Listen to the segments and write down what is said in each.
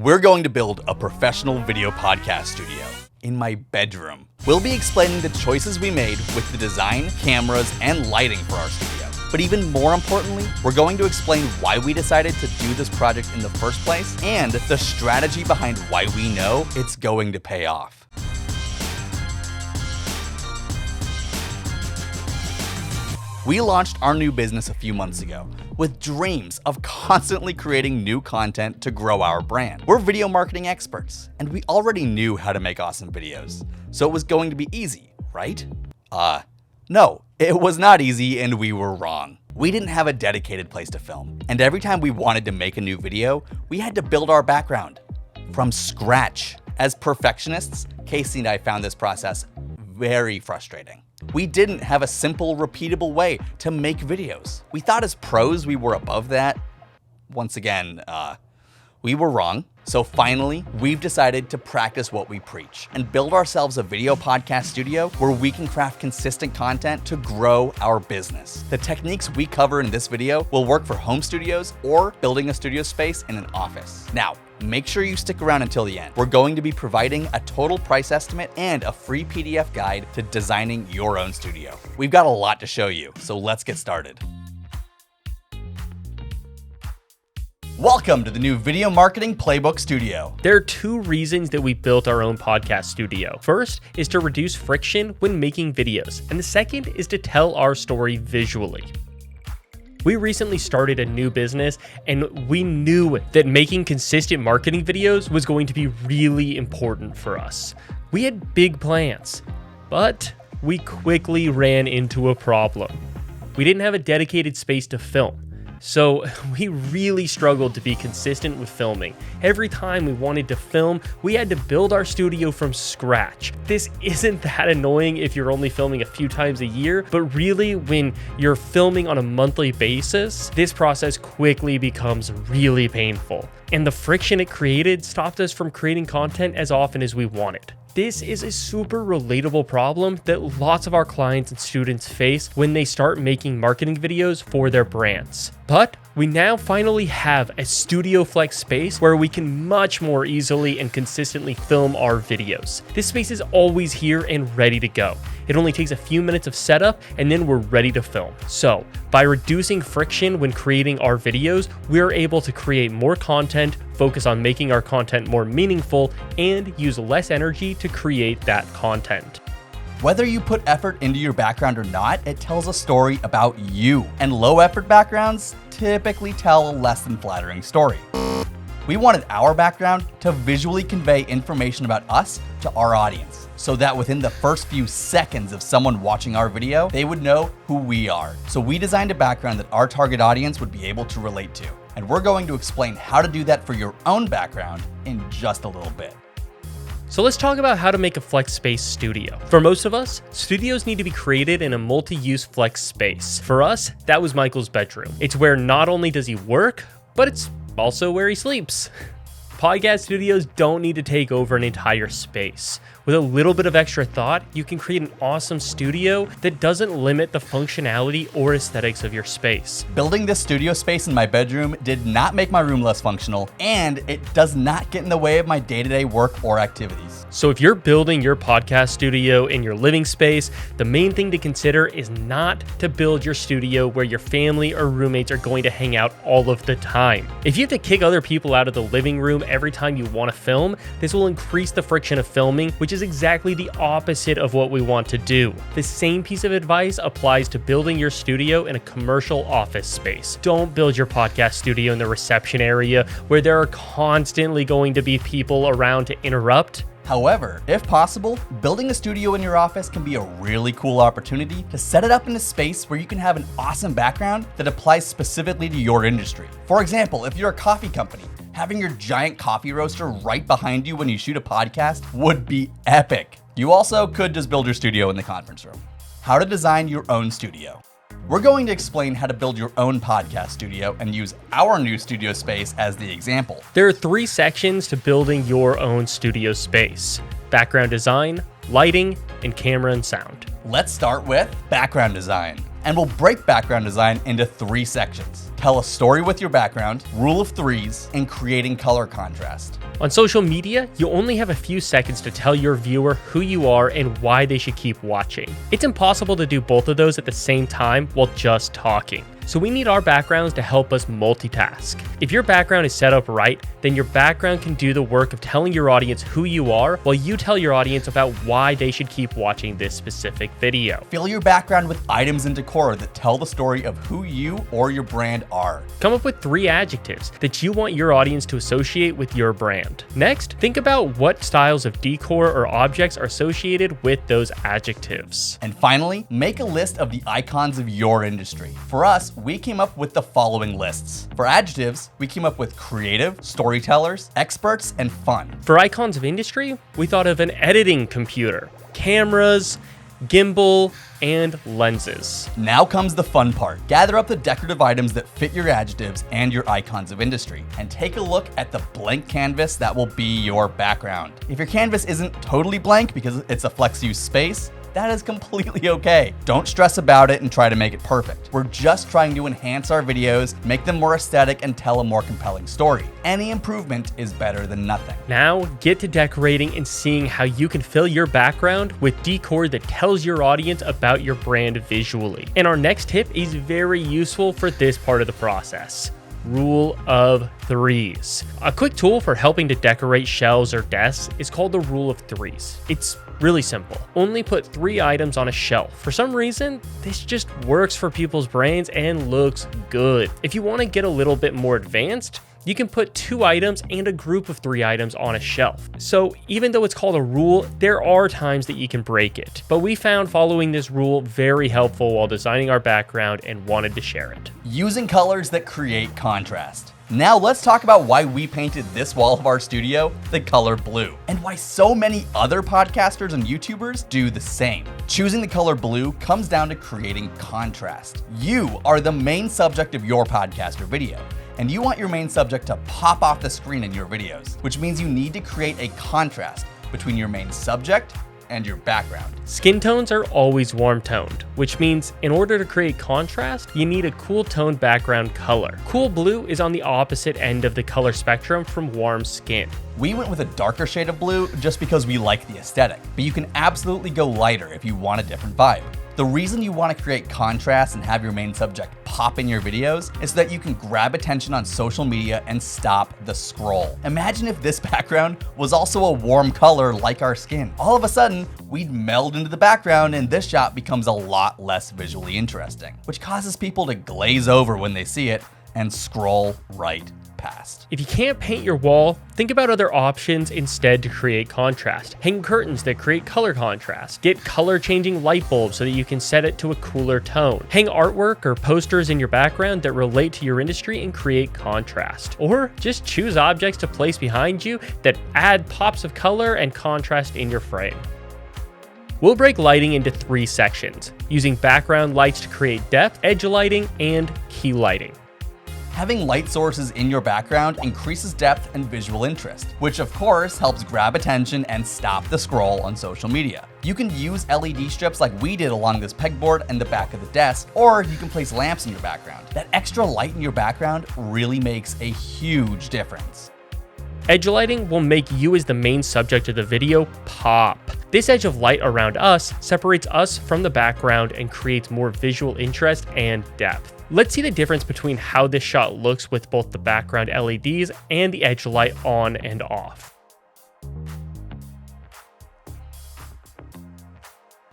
We're going to build a professional video podcast studio in my bedroom. We'll be explaining the choices we made with the design, cameras, and lighting for our studio. But even more importantly, we're going to explain why we decided to do this project in the first place and the strategy behind why we know it's going to pay off. We launched our new business a few months ago with dreams of constantly creating new content to grow our brand. We're video marketing experts, and we already knew how to make awesome videos, so it was going to be easy, right? No, it was not easy, and we were wrong. We didn't have a dedicated place to film, and every time we wanted to make a new video, we had to build our background from scratch. As perfectionists, Casey and I found this process very frustrating. We didn't have a simple, repeatable way to make videos. We thought as pros we were above that. Once again, we were wrong. So finally, we've decided to practice what we preach and build ourselves a video podcast studio where we can craft consistent content to grow our business. The techniques we cover in this video will work for home studios or building a studio space in an office. Now, make sure you stick around until the end. We're going to be providing a total price estimate and a free PDF guide to designing your own studio. We've got a lot to show you, so let's get started. Welcome to the new Video Marketing Playbook Studio. There are two reasons that we built our own podcast studio. First is to reduce friction when making videos, and the second is to tell our story visually. We recently started a new business, and we knew that making consistent marketing videos was going to be really important for us. We had big plans, but we quickly ran into a problem. We didn't have a dedicated space to film. So we really struggled to be consistent with filming. Every time we wanted to film, we had to build our studio from scratch. This isn't that annoying if you're only filming a few times a year, but really when you're filming on a monthly basis, this process quickly becomes really painful. And the friction it created stopped us from creating content as often as we wanted. This is a super relatable problem that lots of our clients and students face when they start making marketing videos for their brands. But we now finally have a Studio Flex space where we can much more easily and consistently film our videos. This space is always here and ready to go. It only takes a few minutes of setup and then we're ready to film. So by reducing friction when creating our videos, we're able to create more content, focus on making our content more meaningful, and use less energy to create that content. Whether you put effort into your background or not, it tells a story about you. And low effort backgrounds typically tell a less than flattering story. We wanted our background to visually convey information about us to our audience, so that within the first few seconds of someone watching our video, they would know who we are. So we designed a background that our target audience would be able to relate to. And we're going to explain how to do that for your own background in just a little bit. So let's talk about how to make a flex space studio. For most of us, studios need to be created in a multi-use flex space. For us, that was Michael's bedroom. It's where not only does he work, but it's also where he sleeps. Podcast studios don't need to take over an entire space. With a little bit of extra thought, you can create an awesome studio that doesn't limit the functionality or aesthetics of your space. Building this studio space in my bedroom did not make my room less functional, and it does not get in the way of my day-to-day work or activities. So if you're building your podcast studio in your living space, the main thing to consider is not to build your studio where your family or roommates are going to hang out all of the time. If you have to kick other people out of the living room every time you want to film, this will increase the friction of filming, which is exactly the opposite of what we want to do. The same piece of advice applies to building your studio in a commercial office space. Don't build your podcast studio in the reception area where there are constantly going to be people around to interrupt. However, if possible, building a studio in your office can be a really cool opportunity to set it up in a space where you can have an awesome background that applies specifically to your industry. For example, if you're a coffee company, having your giant coffee roaster right behind you when you shoot a podcast would be epic. You also could just build your studio in the conference room. How to design your own studio. We're going to explain how to build your own podcast studio and use our new studio space as the example. There are 3 sections to building your own studio space: background design, lighting, and camera and sound. Let's start with background design. And we'll break background design into 3 sections. Tell a story with your background, rule of threes, and creating color contrast. On social media, you only have a few seconds to tell your viewer who you are and why they should keep watching. It's impossible to do both of those at the same time while just talking. So we need our backgrounds to help us multitask. If your background is set up right, then your background can do the work of telling your audience who you are while you tell your audience about why they should keep watching this specific video. Fill your background with items and decor that tell the story of who you or your brand are. Come up with 3 adjectives that you want your audience to associate with your brand. Next, think about what styles of decor or objects are associated with those adjectives. And finally, make a list of the icons of your industry. For us, we came up with the following lists. For adjectives, we came up with creative, storytellers, experts, and fun. For icons of industry, we thought of an editing computer, cameras, gimbal, and lenses. Now comes the fun part. Gather up the decorative items that fit your adjectives and your icons of industry, and take a look at the blank canvas that will be your background. If your canvas isn't totally blank because it's a flex use space, that is completely okay. Don't stress about it and try to make it perfect. We're just trying to enhance our videos, make them more aesthetic, and tell a more compelling story. Any improvement is better than nothing. Now get to decorating and seeing how you can fill your background with decor that tells your audience about your brand visually. And our next tip is very useful for this part of the process. Rule of threes. A quick tool for helping to decorate shelves or desks is called the rule of threes. It's really simple. Only put 3 items on a shelf. For some reason, this just works for people's brains and looks good. If you want to get a little bit more advanced, you can put 2 items and a group of 3 items on a shelf. So even though it's called a rule, there are times that you can break it. But we found following this rule very helpful while designing our background and wanted to share it. Using colors that create contrast. Now let's talk about why we painted this wall of our studio the color blue, and why so many other podcasters and YouTubers do the same. Choosing the color blue comes down to creating contrast. You are the main subject of your podcast or video, and you want your main subject to pop off the screen in your videos, which means you need to create a contrast between your main subject and your background. Skin tones are always warm toned, which means in order to create contrast, you need a cool toned background color. Cool blue is on the opposite end of the color spectrum from warm skin. We went with a darker shade of blue just because we like the aesthetic, but you can absolutely go lighter if you want a different vibe. The reason you want to create contrast and have your main subject pop in your videos is so that you can grab attention on social media and stop the scroll. Imagine if this background was also a warm color like our skin. All of a sudden, we'd meld into the background and this shot becomes a lot less visually interesting, which causes people to glaze over when they see it and scroll right past. If you can't paint your wall, think about other options instead to create contrast. Hang curtains that create color contrast. Get color changing light bulbs so that you can set it to a cooler tone. Hang artwork or posters in your background that relate to your industry and create contrast. Or just choose objects to place behind you that add pops of color and contrast in your frame. We'll break lighting into 3 sections, using background lights to create depth, edge lighting, and key lighting. Having light sources in your background increases depth and visual interest, which of course helps grab attention and stop the scroll on social media. You can use LED strips like we did along this pegboard and the back of the desk, or you can place lamps in your background. That extra light in your background really makes a huge difference. Edge lighting will make you as the main subject of the video pop. This edge of light around us separates us from the background and creates more visual interest and depth. Let's see the difference between how this shot looks with both the background LEDs and the edge light on and off.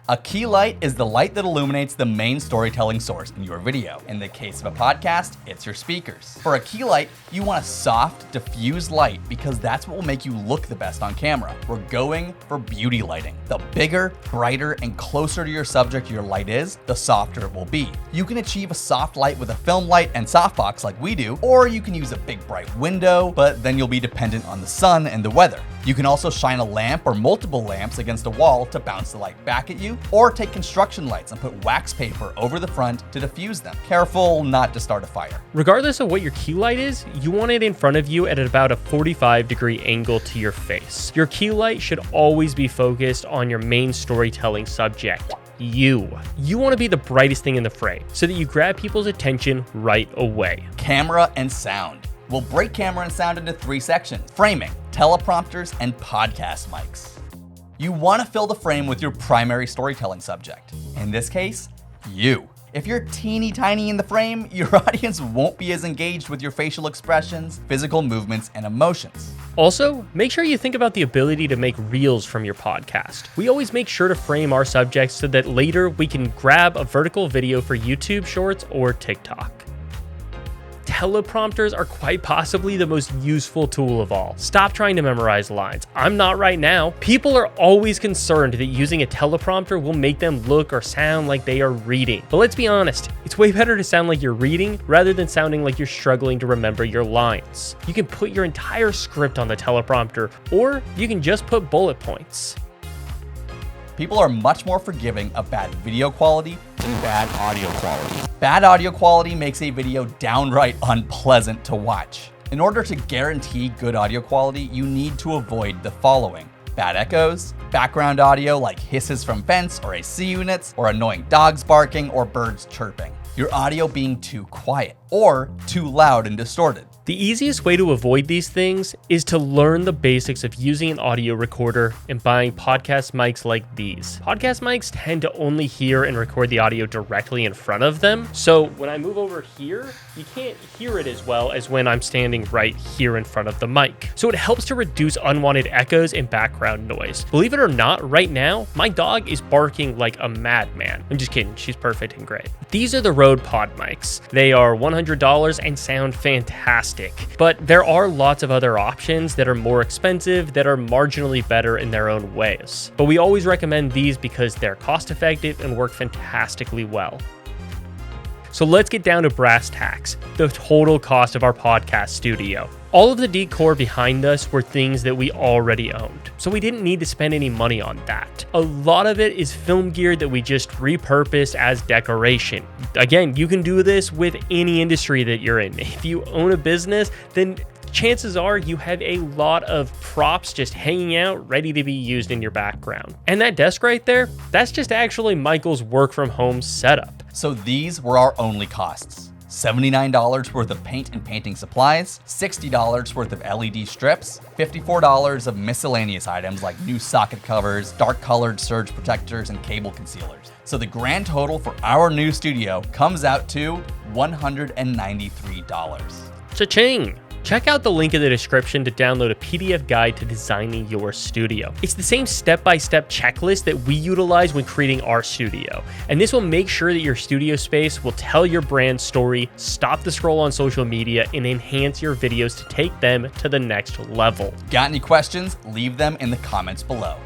A key light is the light that illuminates the main storytelling source in your video. In the case of a podcast, it's your speakers. For a key light, you want a soft, diffused light because that's what will make you look the best on camera. We're going for beauty lighting. The bigger, brighter, and closer to your subject your light is, the softer it will be. You can achieve a soft light with a film light and softbox like we do, or you can use a big bright window, but then you'll be dependent on the sun and the weather. You can also shine a lamp or multiple lamps against a wall to bounce the light back at you, or take construction lights and put wax paper over the front to diffuse them. Careful not to start a fire. Regardless of what your key light is, you want it in front of you at about a 45-degree angle to your face. Your key light should always be focused on your main storytelling subject, you. You want to be the brightest thing in the frame so that you grab people's attention right away. Camera and sound. We'll break camera and sound into 3 sections: framing, teleprompters, and podcast mics. You want to fill the frame with your primary storytelling subject. In this case, you. If you're teeny tiny in the frame, your audience won't be as engaged with your facial expressions, physical movements, and emotions. Also, make sure you think about the ability to make reels from your podcast. We always make sure to frame our subjects so that later we can grab a vertical video for YouTube Shorts or TikTok. Teleprompters are quite possibly the most useful tool of all. Stop trying to memorize lines. I'm not right now. People are always concerned that using a teleprompter will make them look or sound like they are reading. But let's be honest, it's way better to sound like you're reading rather than sounding like you're struggling to remember your lines. You can put your entire script on the teleprompter, or you can just put bullet points. People are much more forgiving of bad video quality than bad audio quality. Bad audio quality makes a video downright unpleasant to watch. In order to guarantee good audio quality, you need to avoid the following: bad echoes, background audio like hisses from vents or AC units, or annoying dogs barking or birds chirping. Your audio being too quiet or too loud and distorted. The easiest way to avoid these things is to learn the basics of using an audio recorder and buying podcast mics like these. Podcast mics tend to only hear and record the audio directly in front of them. So when I move over here, you can't hear it as well as when I'm standing right here in front of the mic. So it helps to reduce unwanted echoes and background noise. Believe it or not, right now, my dog is barking like a madman. I'm just kidding, she's perfect and great. These are the Rode Pod mics. They are $100 and sound fantastic. But there are lots of other options that are more expensive that are marginally better in their own ways. But we always recommend these because they're cost effective and work fantastically well. So let's get down to brass tacks, the total cost of our podcast studio. All of the decor behind us were things that we already owned, so we didn't need to spend any money on that. A lot of it is film gear that we just repurposed as decoration. Again, you can do this with any industry that you're in. If you own a business, then chances are you have a lot of props just hanging out, ready to be used in your background. And that desk right there, that's just actually Michael's work from home setup. So these were our only costs. $79 worth of paint and painting supplies, $60 worth of LED strips, $54 of miscellaneous items like new socket covers, dark colored surge protectors, and cable concealers. So the grand total for our new studio comes out to $193. Cha-ching! Check out the link in the description to download a PDF guide to designing your studio. It's the same step-by-step checklist that we utilize when creating our studio. And this will make sure that your studio space will tell your brand story, stop the scroll on social media, and enhance your videos to take them to the next level. Got any questions? Leave them in the comments below.